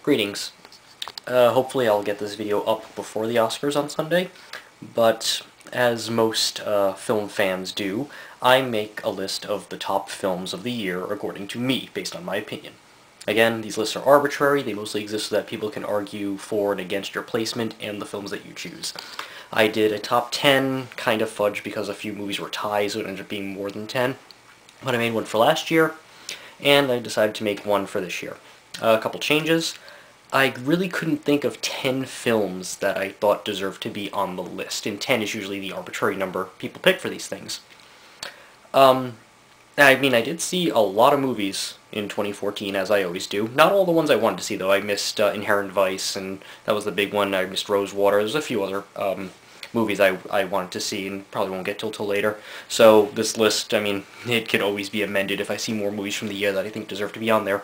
Greetings. Hopefully I'll get this video up before the Oscars on Sunday, but as most film fans do, I make a list of the top films of the year according to me, based on my opinion. Again, these lists are arbitrary. They mostly exist so that people can argue for and against your placement and the films that you choose. I did a top 10, kind of fudge because a few movies were ties, so it ended up being more than 10. But I made one for last year, and I decided to make one for this year. A couple changes. I really couldn't think of 10 films that I thought deserved to be on the list, and 10 is usually the arbitrary number people pick for these things. I did see a lot of movies in 2014, as I always do. Not all the ones I wanted to see, though. I missed Inherent Vice, and that was the big one. I missed Rosewater. There's a few other movies I wanted to see, and probably won't get till later. So this list, it could always be amended if I see more movies from the year that I think deserve to be on there.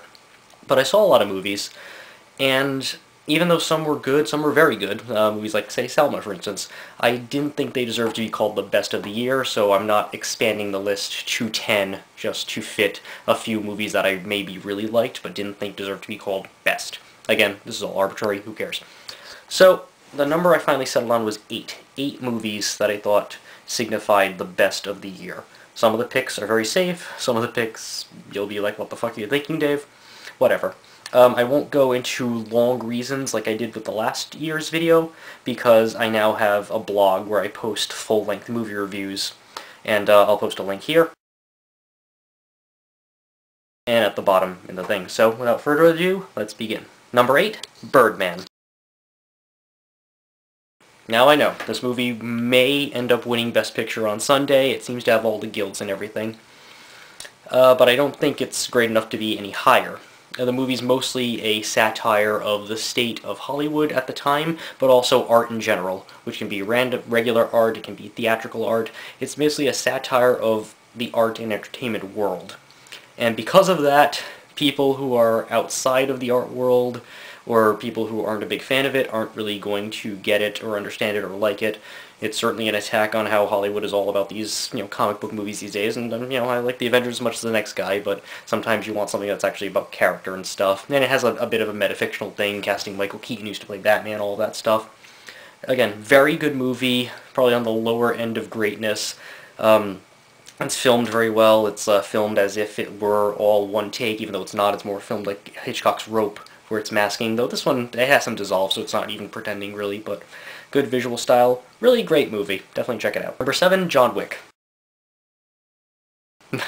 But I saw a lot of movies, and even though some were good, some were very good, movies like, say, Selma, for instance, I didn't think they deserved to be called the best of the year, so I'm not expanding the list to 10 just to fit a few movies that I maybe really liked but didn't think deserved to be called best. Again, this is all arbitrary, who cares? So, the number I finally settled on was 8. 8 movies that I thought signified the best of the year. Some of the picks are very safe, some of the picks, you'll be like, what the fuck are you thinking, Dave? Whatever. I won't go into long reasons like I did with the last year's video, because I now have a blog where I post full-length movie reviews, and I'll post a link here, and at the bottom in the thing. So, without further ado, let's begin. Number 8, Birdman. Now I know, this movie may end up winning Best Picture on Sunday. It seems to have all the guilds and everything, but I don't think it's great enough to be any higher. The movie's mostly a satire of the state of Hollywood at the time, but also art in general, which can be regular art, it can be theatrical art. It's basically a satire of the art and entertainment world. And because of that, people who are outside of the art world, or people who aren't a big fan of it, aren't really going to get it or understand it or like it. It's certainly an attack on how Hollywood is all about these, comic book movies these days, and, I like the Avengers as much as the next guy, but sometimes you want something that's actually about character and stuff. And it has a bit of a metafictional thing, casting Michael Keaton, who used to play Batman, all of that stuff. Again, very good movie, probably on the lower end of greatness. It's filmed very well. It's filmed as if it were all one take, even though it's not. It's more filmed like Hitchcock's Rope, where it's masking, though this one, it has some dissolve, so it's not even pretending, really, but good visual style. Really great movie. Definitely check it out. Number 7, John Wick.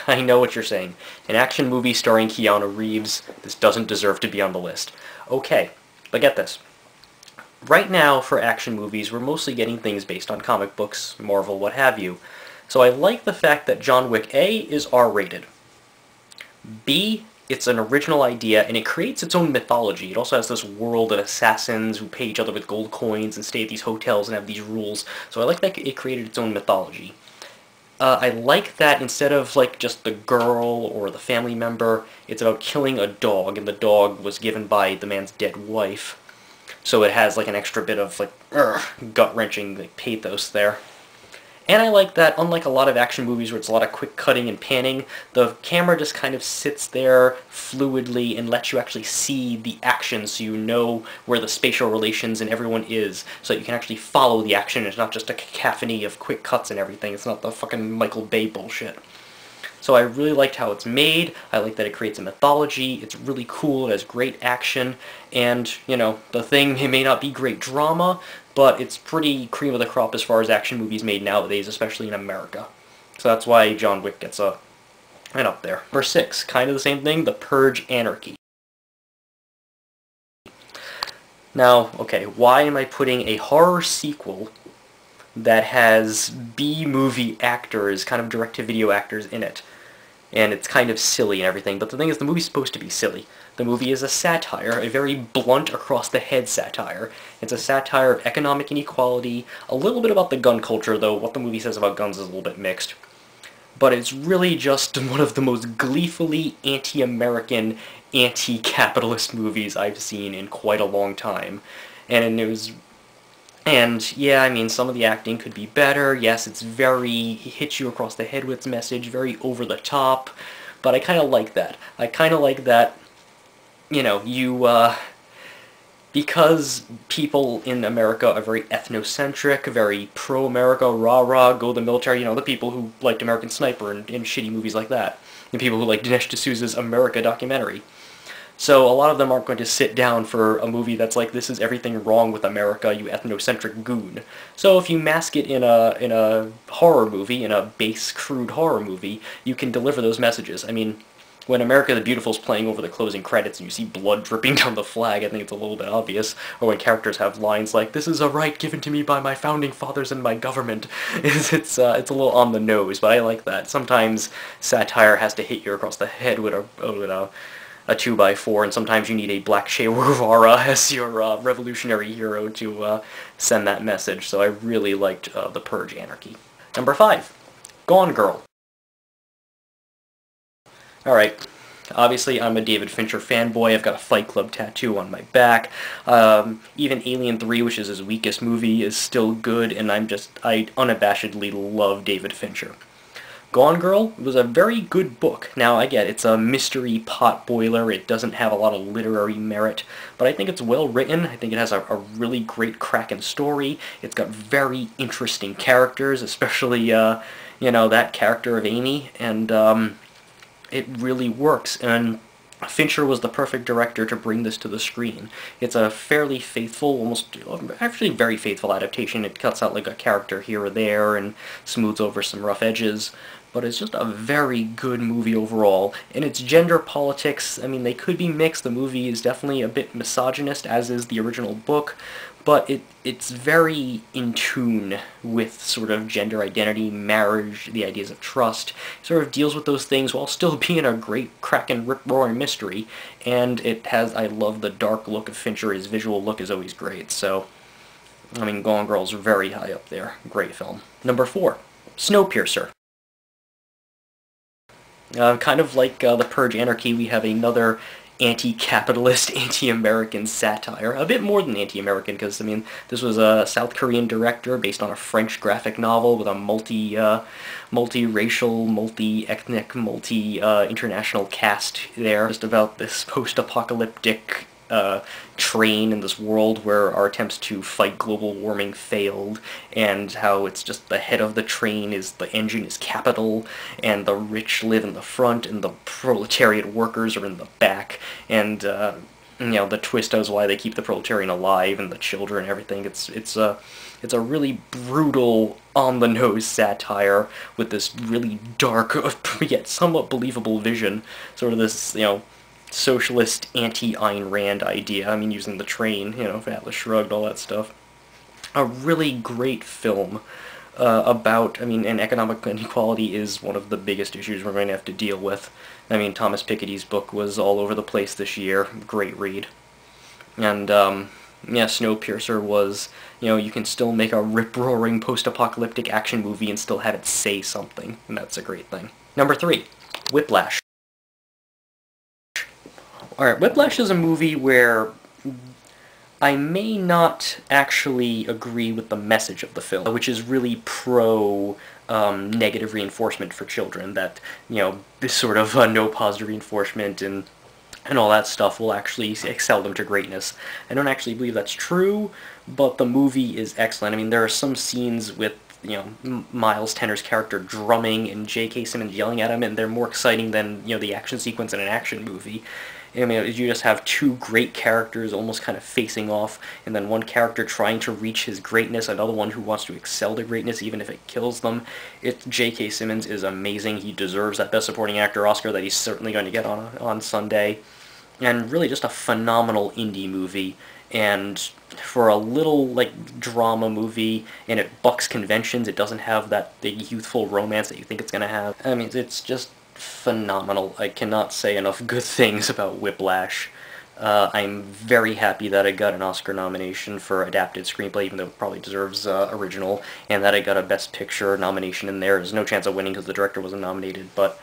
I know what you're saying. An action movie starring Keanu Reeves, this doesn't deserve to be on the list. Okay, but get this. Right now, for action movies, we're mostly getting things based on comic books, Marvel, what have you. So I like the fact that John Wick A is R-rated. B, it's an original idea, and it creates its own mythology. It also has this world of assassins who pay each other with gold coins and stay at these hotels and have these rules. So I like that it created its own mythology. I like that instead of just the girl or the family member, it's about killing a dog, and the dog was given by the man's dead wife. So it has an extra bit of gut-wrenching pathos there. And I like that, unlike a lot of action movies where it's a lot of quick cutting and panning, the camera just kind of sits there fluidly and lets you actually see the action, so you know where the spatial relations and everyone is, so that you can actually follow the action. It's not just a cacophony of quick cuts and everything. It's not the fucking Michael Bay bullshit. So I really liked how it's made. I like that it creates a mythology. It's really cool. It has great action. And, the thing, it may not be great drama, but it's pretty cream of the crop as far as action movies made nowadays, especially in America. So that's why John Wick gets an up there. Number 6, kind of the same thing, The Purge Anarchy. Now, okay, why am I putting a horror sequel that has B-movie actors, kind of direct-to-video actors in it? And it's kind of silly and everything, but the thing is, the movie's supposed to be silly. The movie is a satire, a very blunt, across-the-head satire. It's a satire of economic inequality, a little bit about the gun culture, though what the movie says about guns is a little bit mixed. But it's really just one of the most gleefully anti-American, anti-capitalist movies I've seen in quite a long time. And yeah, some of the acting could be better. Yes, it's it hits you across the head with its message, very over the top, but I kind of like that. I kind of like that, because people in America are very ethnocentric, very pro-America, rah-rah, go to the military, you know, the people who liked American Sniper and shitty movies like that, the people who like Dinesh D'Souza's America documentary. So a lot of them aren't going to sit down for a movie that's like, this is everything wrong with America, you ethnocentric goon. So if you mask it in a horror movie, in a base, crude horror movie, you can deliver those messages. I mean, when America the Beautiful's playing over the closing credits and you see blood dripping down the flag, I think it's a little bit obvious. Or when characters have lines like, "This is a right given to me by my founding fathers and my government." It's a little on the nose, but I like that. Sometimes satire has to hit you across the head with a 2x4, and sometimes you need a Black Che Guevara as your revolutionary hero to send that message. So I really liked the Purge Anarchy. Number 5, Gone Girl. Alright, obviously I'm a David Fincher fanboy. I've got a Fight Club tattoo on my back. Even Alien 3, which is his weakest movie, is still good, and I unabashedly love David Fincher. Gone Girl was a very good book. Now, I get it's a mystery potboiler, it doesn't have a lot of literary merit, but I think it's well written. I think it has a really great cracking story. It's got very interesting characters, especially, you know, that character of Amy, and it really works, and Fincher was the perfect director to bring this to the screen. It's a fairly faithful, actually very faithful adaptation. It cuts out like a character here or there and smooths over some rough edges, but it's just a very good movie overall. And its gender politics, I mean, they could be mixed. The movie is definitely a bit misogynist, as is the original book, but it's very in tune with sort of gender identity, marriage, the ideas of trust. It sort of deals with those things while still being a great, crackin', rip-roaring mystery. And it has, I love the dark look of Fincher. His visual look is always great. So, I mean, Gone Girl's very high up there. Great film. Number 4, Snowpiercer. Kind of like the Purge Anarchy, we have another anti-capitalist, anti-American satire. A bit more than anti-American, because, I mean, this was a South Korean director based on a French graphic novel with a multi-racial, multi-ethnic, multi-international cast there. Just about this post-apocalyptic train in this world where our attempts to fight global warming failed, and how it's just the head of the train is, the engine is capital, and the rich live in the front, and the proletariat workers are in the back, and, you know, the twist is why they keep the proletariat alive, and the children and everything. It's a really brutal, on-the-nose satire with this really dark, yet somewhat believable vision. Sort of this, you know, socialist anti-Ayn Rand idea. I mean, using the train, you know, Atlas Shrugged, all that stuff. A really great film about, I mean, and economic inequality is one of the biggest issues we're going to have to deal with. I mean, Thomas Piketty's book was all over the place this year. Great read. And, yeah, Snowpiercer was, you know, you can still make a rip-roaring post-apocalyptic action movie and still have it say something, and that's a great thing. Number 3, Whiplash. Alright, Whiplash is a movie where I may not actually agree with the message of the film, which is really negative reinforcement for children, that, you know, this sort of no positive reinforcement and all that stuff will actually excel them to greatness. I don't actually believe that's true, but the movie is excellent. I mean, there are some scenes with, you know, Miles Tenor's character drumming and J.K. Simmons yelling at him, and they're more exciting than, you know, the action sequence in an action movie. I mean, you just have two great characters almost kind of facing off, and then one character trying to reach his greatness, another one who wants to excel to greatness even if it kills them. J.K. Simmons is amazing. He deserves that Best Supporting Actor Oscar that he's certainly going to get on Sunday. And really just a phenomenal indie movie. And for a little, like, drama movie, and it bucks conventions, it doesn't have that big youthful romance that you think it's going to have. I mean, it's just phenomenal. I cannot say enough good things about Whiplash. I'm very happy that it got an Oscar nomination for Adapted Screenplay, even though it probably deserves original, and that it got a Best Picture nomination in there. There's no chance of winning because the director wasn't nominated, but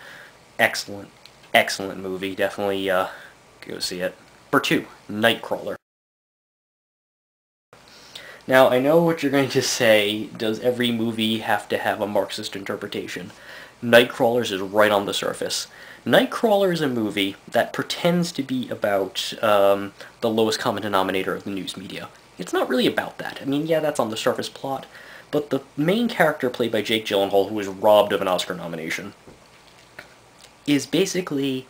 excellent, excellent movie. Definitely go see it. Number 2, Nightcrawler. Now, I know what you're going to say, does every movie have to have a Marxist interpretation? Nightcrawler's is right on the surface. Nightcrawler is a movie that pretends to be about the lowest common denominator of the news media. It's not really about that. I mean, yeah, that's on the surface plot, but the main character played by Jake Gyllenhaal, who was robbed of an Oscar nomination, is basically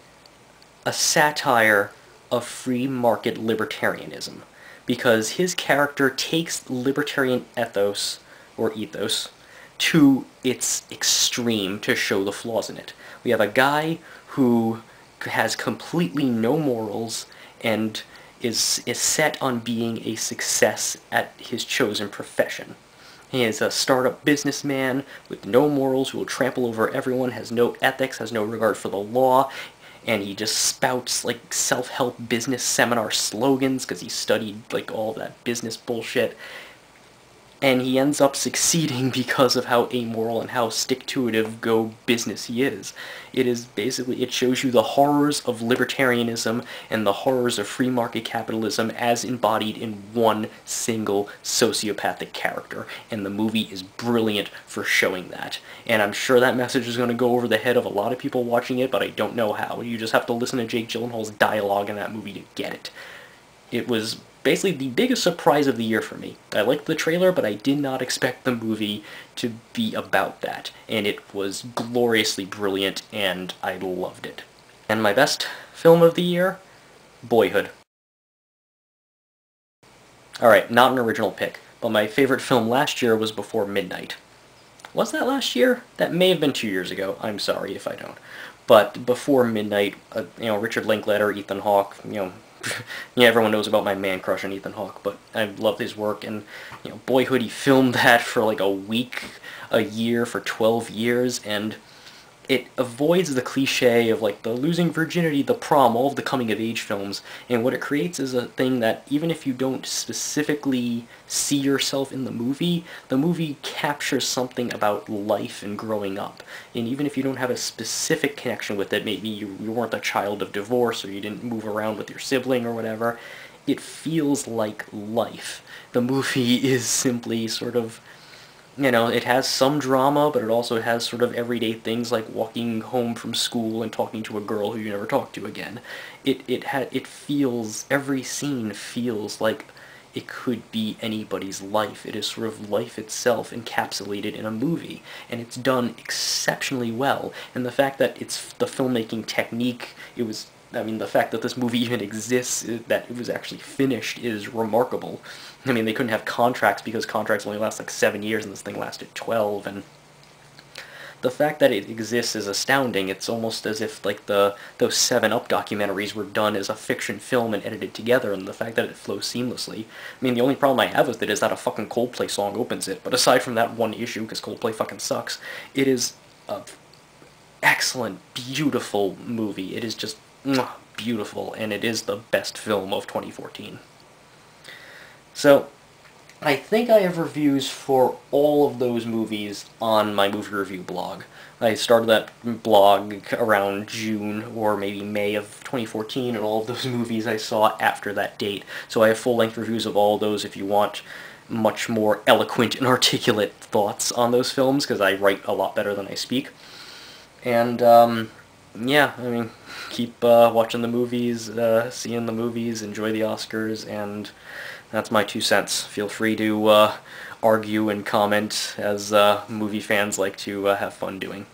a satire of free market libertarianism, because his character takes libertarian ethos, or ethos, to its extreme to show the flaws in it. We have a guy who has completely no morals and is set on being a success at his chosen profession. He is a startup businessman with no morals who will trample over everyone, has no ethics, has no regard for the law, and he just spouts like self-help business seminar slogans because he studied like all that business bullshit. And he ends up succeeding because of how amoral and how stick-to-itive go business he is. It is basically, it shows you the horrors of libertarianism and the horrors of free market capitalism as embodied in one single sociopathic character. And the movie is brilliant for showing that. And I'm sure that message is going to go over the head of a lot of people watching it, but I don't know how. You just have to listen to Jake Gyllenhaal's dialogue in that movie to get it. It was basically the biggest surprise of the year for me. I liked the trailer, but I did not expect the movie to be about that. And it was gloriously brilliant, and I loved it. And my best film of the year? Boyhood. Alright, not an original pick, but my favorite film last year was Before Midnight. Was that last year? That may have been 2 years ago. I'm sorry if I don't. But Before Midnight, Richard Linklater, Ethan Hawke, yeah, everyone knows about my man crush on Ethan Hawke, but I love his work, and, Boyhood, he filmed that for like a week, a year, for 12 years, and it avoids the cliche of, like, the losing virginity, the prom, all of the coming-of-age films, and what it creates is a thing that, even if you don't specifically see yourself in the movie captures something about life and growing up. And even if you don't have a specific connection with it, maybe you weren't a child of divorce, or you didn't move around with your sibling or whatever, it feels like life. The movie is simply sort of, it has some drama, but it also has sort of everyday things like walking home from school and talking to a girl who you never talk to again. It feels, every scene feels like it could be anybody's life. It is sort of life itself encapsulated in a movie, and it's done exceptionally well. And the fact that it's the filmmaking technique, the fact that this movie even exists, that it was actually finished, is remarkable. I mean, they couldn't have contracts because contracts only last like 7 years, and this thing lasted 12, and the fact that it exists is astounding. It's almost as if, like, those 7-Up documentaries were done as a fiction film and edited together, and the fact that it flows seamlessly. I mean, the only problem I have with it is that a fucking Coldplay song opens it, but aside from that one issue, because Coldplay fucking sucks, it is a excellent, beautiful movie. It is just beautiful, and it is the best film of 2014. So, I think I have reviews for all of those movies on my movie review blog. I started that blog around June or maybe May of 2014, and all of those movies I saw after that date. So I have full-length reviews of all those if you want much more eloquent and articulate thoughts on those films, because I write a lot better than I speak. And, yeah, I mean, keep watching the movies, seeing the movies, enjoy the Oscars, and that's my 2 cents. Feel free to argue and comment, as movie fans like to have fun doing.